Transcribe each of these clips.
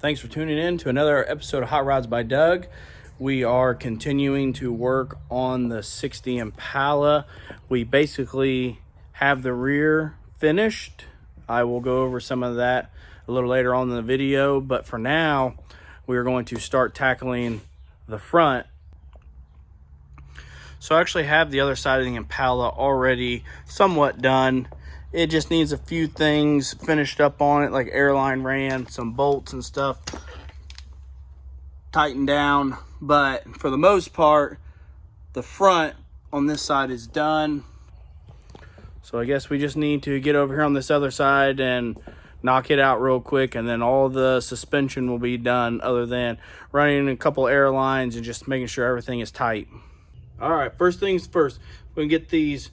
Thanks for tuning in to another episode of Hot Rods by Doug. We are continuing to work on the 60 Impala. We basically have the rear finished. I will go over some of that a little later on in the video, but for now, we are going to start tackling the front. So I actually have the other side of the Impala already somewhat done. It just needs a few things finished up on it, like airline ran, some bolts and stuff tightened down. But for the most part, the front on this side is done. So I guess we just need to get over here on this other side and knock it out real quick, and then all the suspension will be done other than running a couple airlines and just making sure everything is tight. All right, first things first, we can get these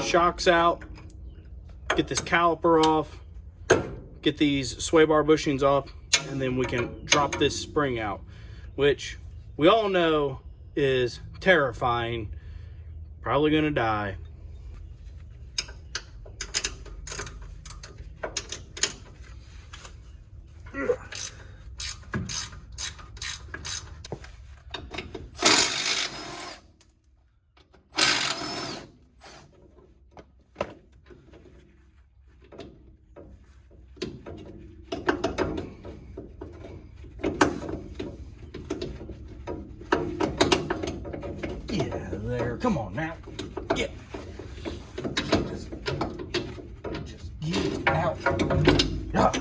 shocks out, get this caliper off, get these sway bar bushings off, and then we can drop this spring out, which we all know is terrifying. Probably gonna die. Yeah, there. Come on now. Yeah. Just get it out. Yeah.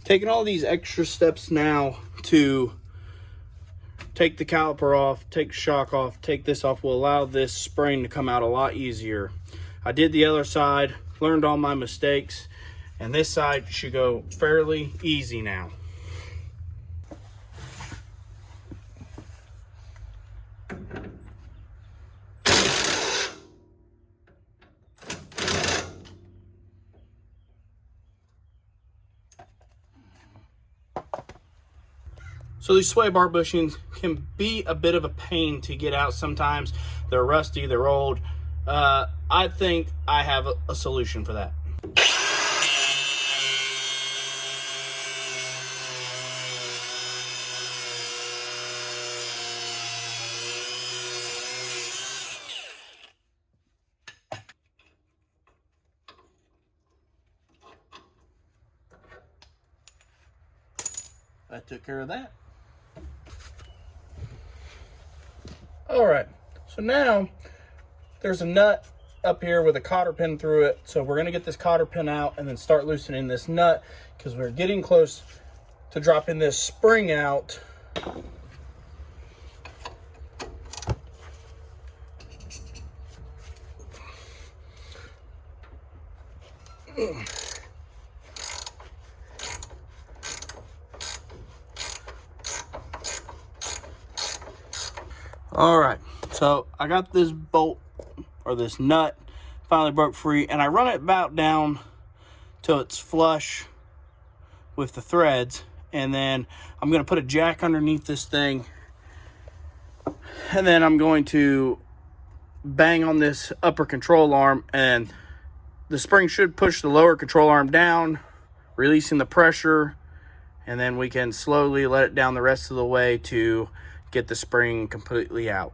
Taking all these extra steps now to take the caliper off, take the shock off, take this off will allow this spring to come out a lot easier. I did the other side, learned all my mistakes, and this side should go fairly easy now. So these sway bar bushings can be a bit of a pain to get out sometimes. They're rusty, they're old. I think I have a solution for that. That took care of that. All right, so now there's a nut up here with a cotter pin through it. So we're gonna get this cotter pin out and then start loosening this nut because we're getting close to dropping this spring out. All right, so I got this bolt or this nut finally broke free, and I run it about down till it's flush with the threads, and then I'm going to put a jack underneath this thing, and then I'm going to bang on this upper control arm, and the spring should push the lower control arm down, releasing the pressure, and then we can slowly let it down the rest of the way to get the spring completely out.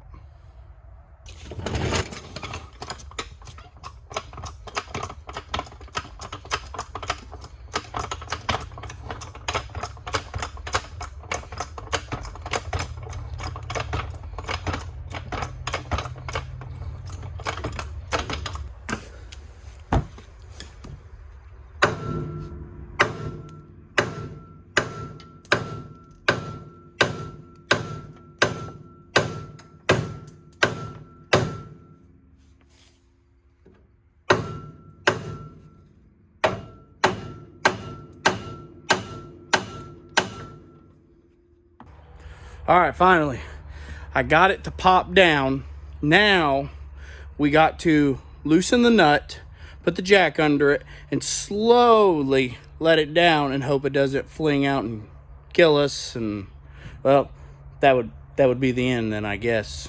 All right, finally, I got it to pop down. Now we got to loosen the nut, put the jack under it, and slowly let it down and hope it doesn't fling out and kill us. And well, that would be the end then, I guess.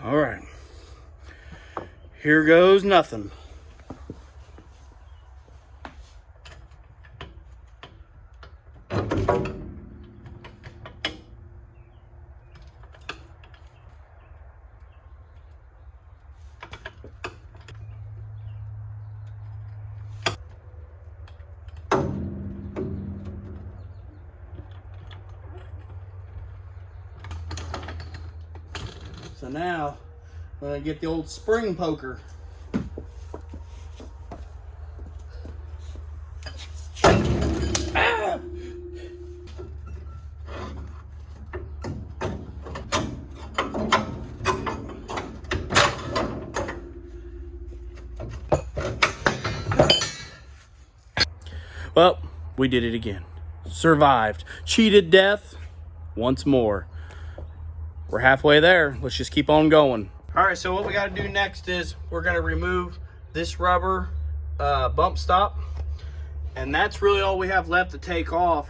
All right, here goes nothing. So now I'm gonna get the old spring poker. Ah! Well, we did it again. Survived. Cheated death once more. We're halfway there. Let's just keep on going. All right, so what we got to do next is we're going to remove this rubber bump stop. And that's really all we have left to take off.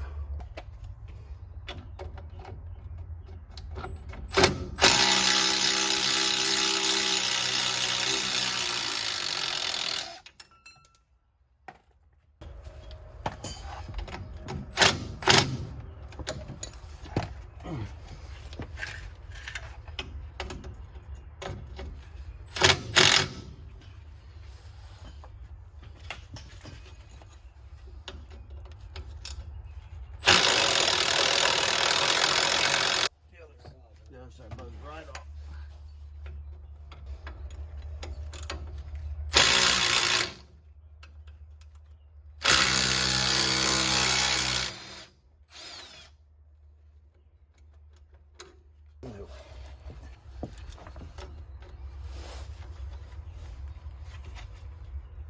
Right off.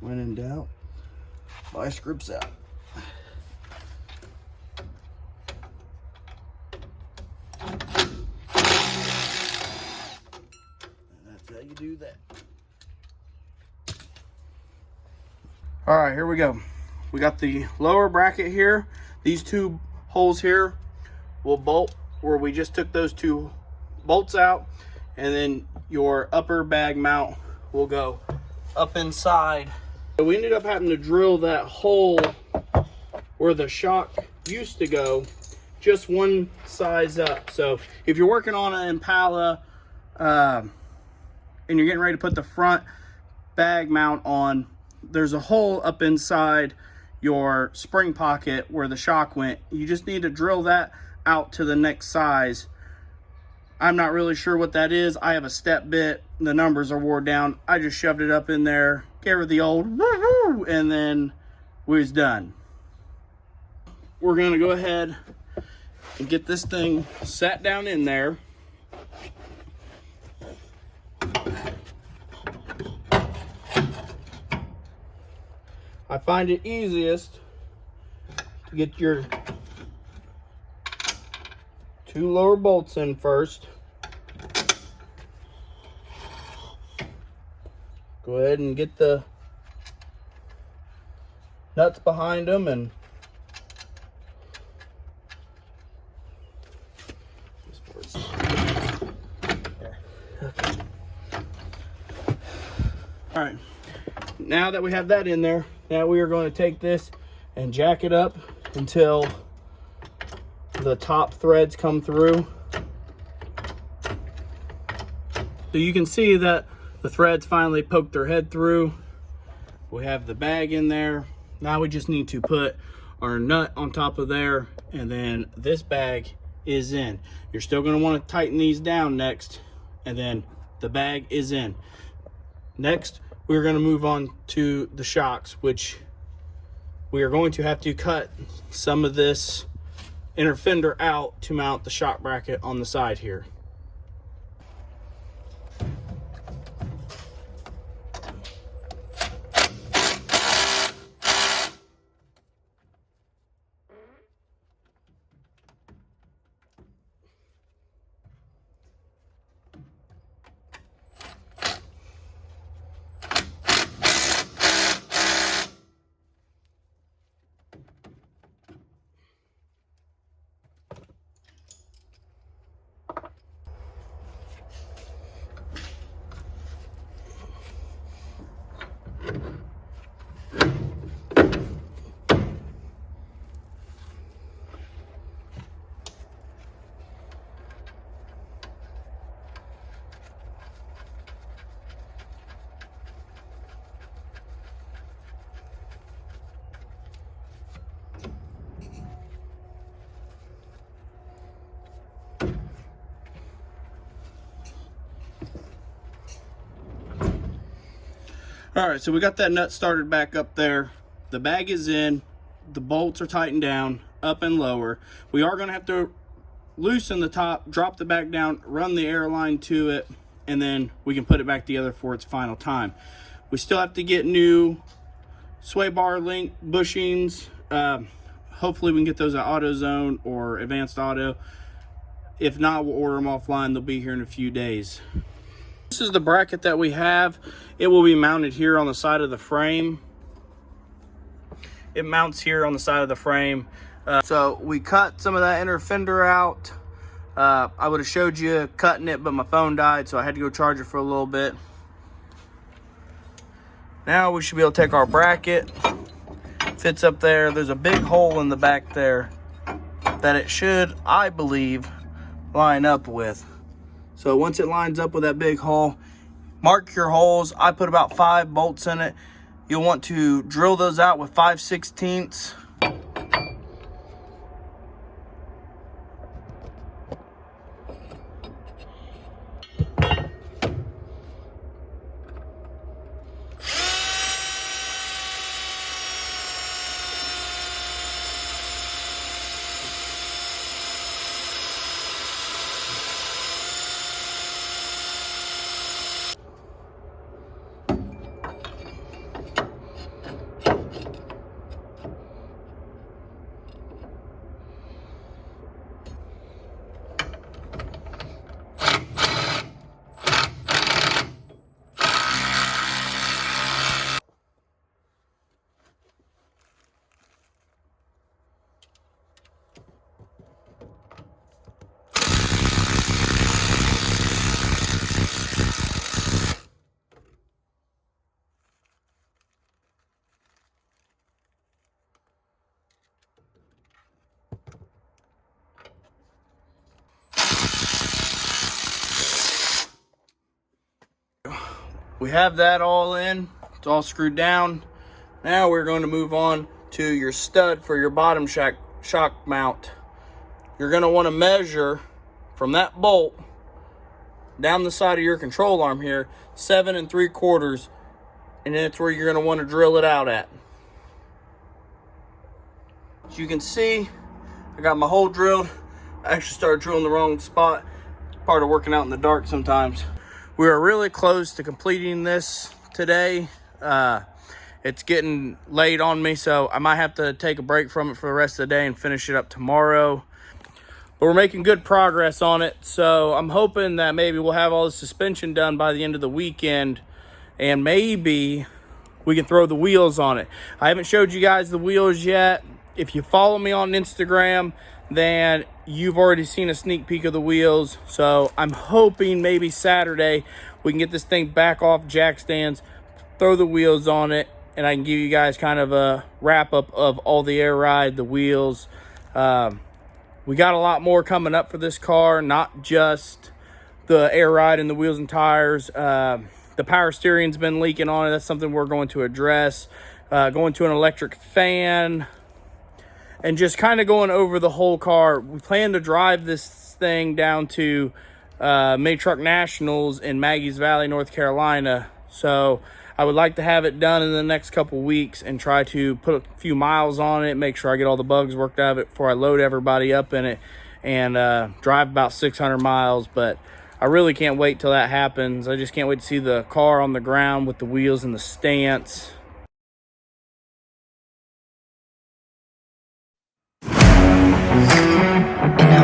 When in doubt, buy scripts out. You do that. All right, here we go. We got the lower bracket here. These two holes here will bolt where we just took those two bolts out, and then your upper bag mount will go up inside. So we ended up having to drill that hole where the shock used to go just one size up. So if you're working on an Impala and you're getting ready to put the front bag mount on, there's a hole up inside your spring pocket where the shock went. You just need to drill that out to the next size. I'm not really sure what that is. I have a step bit. The numbers are wore down. I just shoved it up in there, gave her the old woo-hoo, and then we was done. We're gonna go ahead and get this thing sat down in there. I find it easiest to get your two lower bolts in first. Go ahead and get the nuts behind them and okay. All right, now that we have that in there, now we are going to take this and jack it up until the top threads come through. So you can see that the threads finally poked their head through. We have the bag in there. Now we just need to put our nut on top of there, and then this bag is in. You're still going to want to tighten these down next, and then the bag is in. Next, we're going to move on to the shocks, which we are going to have to cut some of this inner fender out to mount the shock bracket on the side here. All right, so we got that nut started back up there. The bag is in, the bolts are tightened down, up and lower. We are gonna have to loosen the top, drop the bag down, run the air line to it, and then we can put it back together for its final time. We still have to get new sway bar link bushings. Hopefully we can get those at AutoZone or Advanced Auto. If not, we'll order them offline. They'll be here in a few days. This is the bracket that we have. It will be mounted here on the side of the frame. It mounts here on the side of the frame. So we cut some of that inner fender out. I would have showed you cutting it, but my phone died, so I had to go charge it for a little bit. Now we should be able to take our bracket. Fits up there. There's a big hole in the back there that it should, I believe, line up with. So once it lines up with that big hole, mark your holes. I put about 5 bolts in it. You'll want to drill those out with 5/16. We have that all in. It's all screwed down. Now we're going to move on to your stud for your bottom shock mount. You're going to want to measure from that bolt down the side of your control arm here, 7 3/4, and that's where you're going to want to drill it out at. As you can see, I got my hole drilled. I actually started drilling the wrong spot. Part of working out in the dark sometimes. We are really close to completing this today. It's getting late on me, so I might have to take a break from it for the rest of the day and finish it up tomorrow. But we're making good progress on it, so I'm hoping that maybe we'll have all the suspension done by the end of the weekend, and maybe we can throw the wheels on it. I haven't showed you guys the wheels yet. If you follow me on Instagram, then you've already seen a sneak peek of the wheels. So I'm hoping maybe Saturday we can get this thing back off jack stands, throw the wheels on it, and I can give you guys kind of a wrap up of all the air ride, the wheels. We got a lot more coming up for this car, not just the air ride and the wheels and tires. The power steering's been leaking on it. That's something we're going to address. Going to an electric fan, and just kind of going over the whole car. We plan to drive this thing down to Mini Truck Nationals in Maggie's Valley, North Carolina. So I would like to have it done in the next couple weeks and try to put a few miles on it, make sure I get all the bugs worked out of it before I load everybody up in it, and drive about 600 miles. But I really can't wait till that happens. I just can't wait to see the car on the ground with the wheels and the stance. And